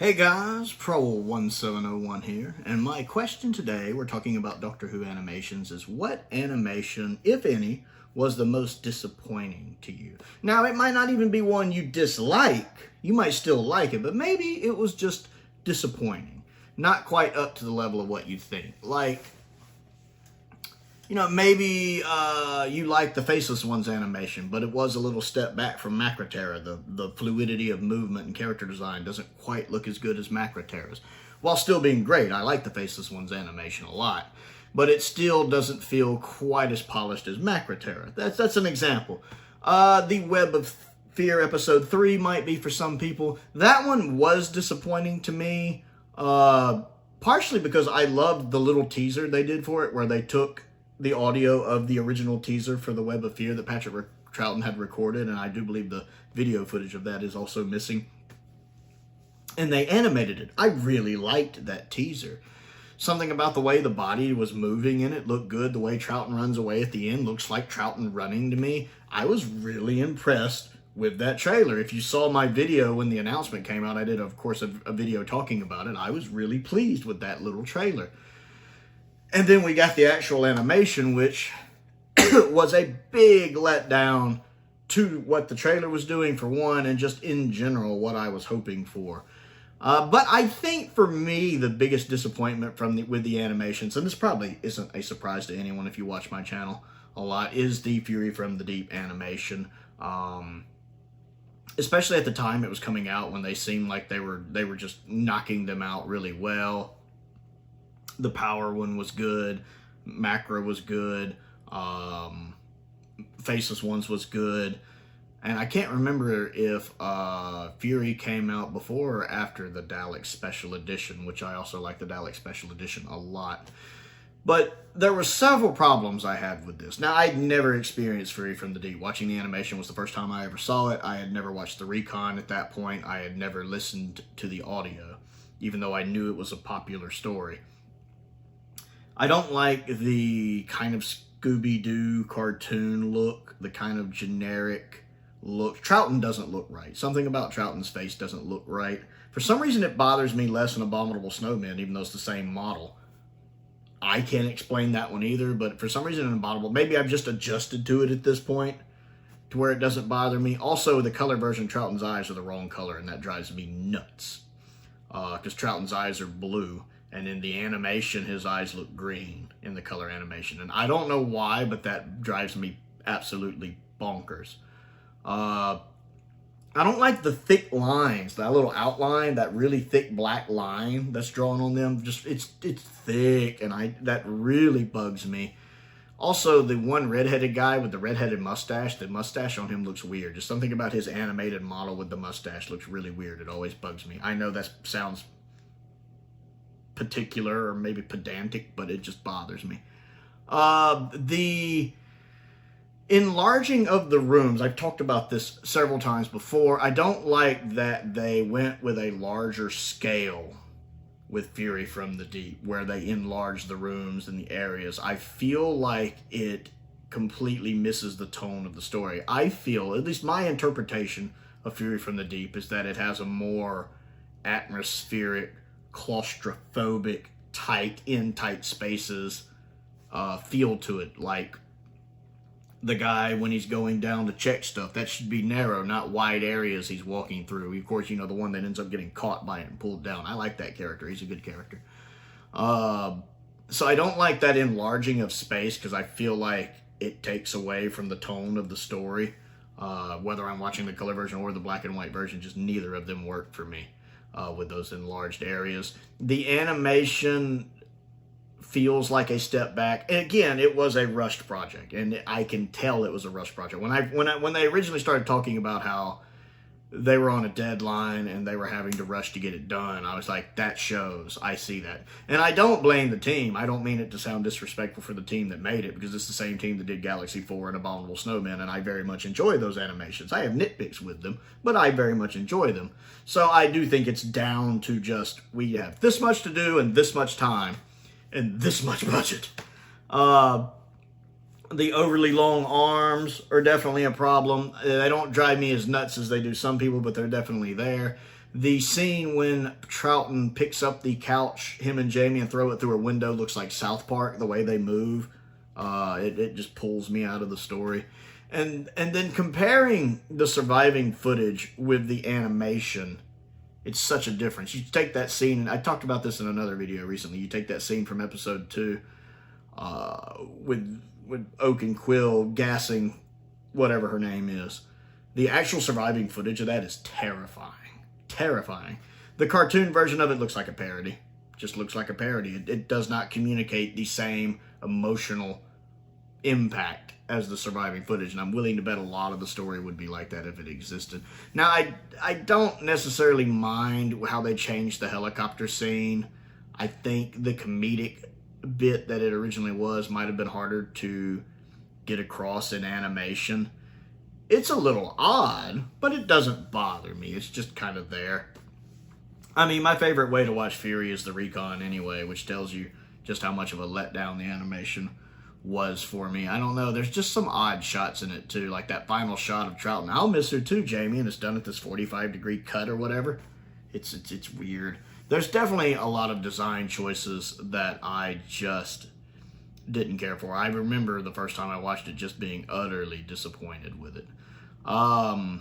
Hey guys, Prowl 1701 here, and my question today, we're talking about Doctor Who animations, is what animation, if any, was the most disappointing to you? Now, it might not even be one you dislike, you might still like it, but maybe it was just disappointing. Not quite up to the level of what you think. Like, maybe you like the Faceless One's animation, but it was a little step back from Macroterra. The fluidity of movement and character design doesn't quite look as good as Macroterra's. While still being great, I like the Faceless One's animation a lot, but it still doesn't feel quite as polished as Macroterra. That's an example. The Web of Fear episode 3 might be for some people. That one was disappointing to me, partially because I loved the little teaser they did for it, where they took the audio of the original teaser for the Web of Fear that Patrick Troughton had recorded, and I do believe the video footage of that is also missing. And they animated it. I really liked that teaser. Something about the way the body was moving in it looked good. The way Troughton runs away at the end looks like Troughton running to me. I was really impressed with that trailer. If you saw my video when the announcement came out, I did, of course, a video talking about it. I was really pleased with that little trailer. And then we got the actual animation, which was a big letdown to what the trailer was doing, for one, and just in general what I was hoping for. But I think for me, the biggest disappointment with the animations, and this probably isn't a surprise to anyone if you watch my channel a lot, is the Fury from the Deep animation. Especially at the time it was coming out, when they seemed like they were just knocking them out really well. The Power one was good, Macro was good, Faceless Ones was good, and I can't remember if Fury came out before or after the Dalek Special Edition, which I also like the Dalek Special Edition a lot. But there were several problems I had with this. Now, I'd never experienced Fury from the Deep. Watching the animation was the first time I ever saw it. I had never watched the recon at that point. I had never listened to the audio, even though I knew it was a popular story. I don't like the kind of Scooby-Doo cartoon look, the kind of generic look. Troughton doesn't look right. Something about Troughton's face doesn't look right. For some reason, it bothers me less than Abominable Snowman, even though it's the same model. I can't explain that one either, but for some reason, in Abominable, maybe I've just adjusted to it at this point, to where it doesn't bother me. Also, the color version of Troughton's eyes are the wrong color, and that drives me nuts. Because Troughton's eyes are blue. And in the animation, his eyes look green in the color animation. And I don't know why, but that drives me absolutely bonkers. I don't like the thick lines, that little outline, that really thick black line that's drawn on them. Just it's thick, and that really bugs me. Also, the one redheaded guy with the redheaded mustache, the mustache on him looks weird. Just something about his animated model with the mustache looks really weird. It always bugs me. I know that sounds particular or maybe pedantic, but it just bothers me. The enlarging of the rooms, I've talked about this several times before. I don't like that they went with a larger scale with Fury from the Deep, where they enlarge the rooms and the areas. I feel like it completely misses the tone of the story. I feel, at least my interpretation of Fury from the Deep, is that it has a more atmospheric, claustrophobic, tight spaces feel to it. Like the guy, when he's going down to check stuff, that should be narrow, not wide areas he's walking through. Of course, the one that ends up getting caught by it and pulled down. I like that character. He's a good character. So I don't like that enlarging of space, because I feel like it takes away from the tone of the story. Whether I'm watching the color version or the black and white version, just neither of them work for me. With those enlarged areas. The animation feels like a step back. And again, it was a rushed project, and I can tell it was a rushed project. When they originally started talking about how they were on a deadline and they were having to rush to get it done, I was like, that shows. I see that. And I don't blame the team. I don't mean it to sound disrespectful for the team that made it, because it's the same team that did Galaxy 4 and Abominable Snowman, and I very much enjoy those animations. I have nitpicks with them, but I very much enjoy them. So I do think it's down to just, we have this much to do and this much time and this much budget. The overly long arms are definitely a problem. They don't drive me as nuts as they do some people, but they're definitely there. The scene when Troughton picks up the couch, him and Jamie, and throw it through a window looks like South Park, the way they move. It just pulls me out of the story. And then comparing the surviving footage with the animation, it's such a difference. You take that scene, and I talked about this in another video recently, you take that scene from episode 2 with Oak and Quill gassing whatever her name is. The actual surviving footage of that is terrifying. Terrifying. The cartoon version of it looks like a parody. Just looks like a parody. It does not communicate the same emotional impact as the surviving footage, and I'm willing to bet a lot of the story would be like that if it existed. Now, I don't necessarily mind how they changed the helicopter scene. I think the comedic bit that it originally was might have been harder to get across in animation. It's a little odd, but it doesn't bother me. It's just kind of there. I mean, my favorite way to watch Fury is the recon anyway, which tells you just how much of a letdown the animation was for me. I don't know. There's just some odd shots in it, too. Like that final shot of Troughton. I'll miss her, too, Jamie, and it's done at this 45-degree cut or whatever. It's weird. There's definitely a lot of design choices that I just didn't care for. I remember the first time I watched it just being utterly disappointed with it. I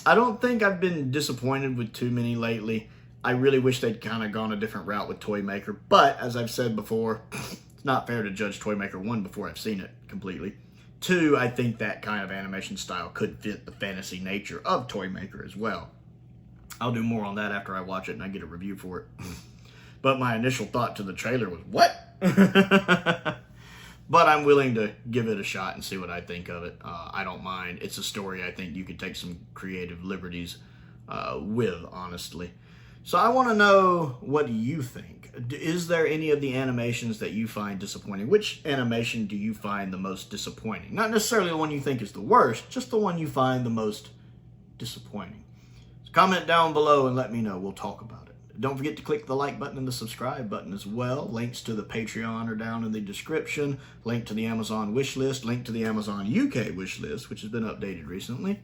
don't think I've been disappointed with too many lately. I really wish they'd kind of gone a different route with Toy Maker, but as I've said before, it's not fair to judge Toy Maker 1 before I've seen it completely. 2, I think that kind of animation style could fit the fantasy nature of Toy Maker as well. I'll do more on that after I watch it and I get a review for it. But my initial thought to the trailer was, what? But I'm willing to give it a shot and see what I think of it. I don't mind. It's a story I think you could take some creative liberties with, honestly. So I want to know, what do you think? Is there any of the animations that you find disappointing? Which animation do you find the most disappointing? Not necessarily the one you think is the worst, just the one you find the most disappointing. So comment down below and let me know. We'll talk about it. Don't forget to click the like button and the subscribe button as well. Links to the Patreon are down in the description. Link to the Amazon wishlist. Link to the Amazon UK wishlist, which has been updated recently.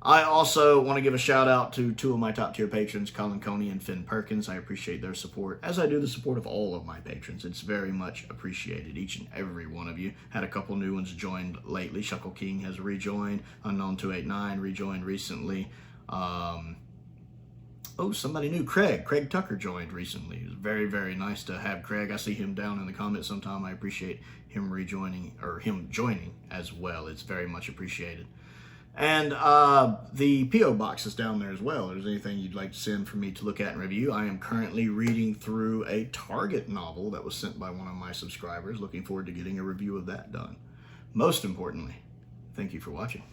I also want to give a shout out to 2 of my top tier patrons, Colin Coney and Perkins. I appreciate their support, as I do the support of all of my patrons. It's very much appreciated, each and every one of you. Had a couple new ones joined lately. Shuckle King has rejoined. Unknown289 rejoined recently. Oh, somebody new. Craig Tucker joined recently. It was very, very nice to have Craig. I see him down in the comments sometime. I appreciate him rejoining, or him joining as well. It's very much appreciated. And the P.O. box is down there as well. If there's anything you'd like to send for me to look at and review, I am currently reading through a Target novel that was sent by one of my subscribers. Looking forward to getting a review of that done. Most importantly, thank you for watching.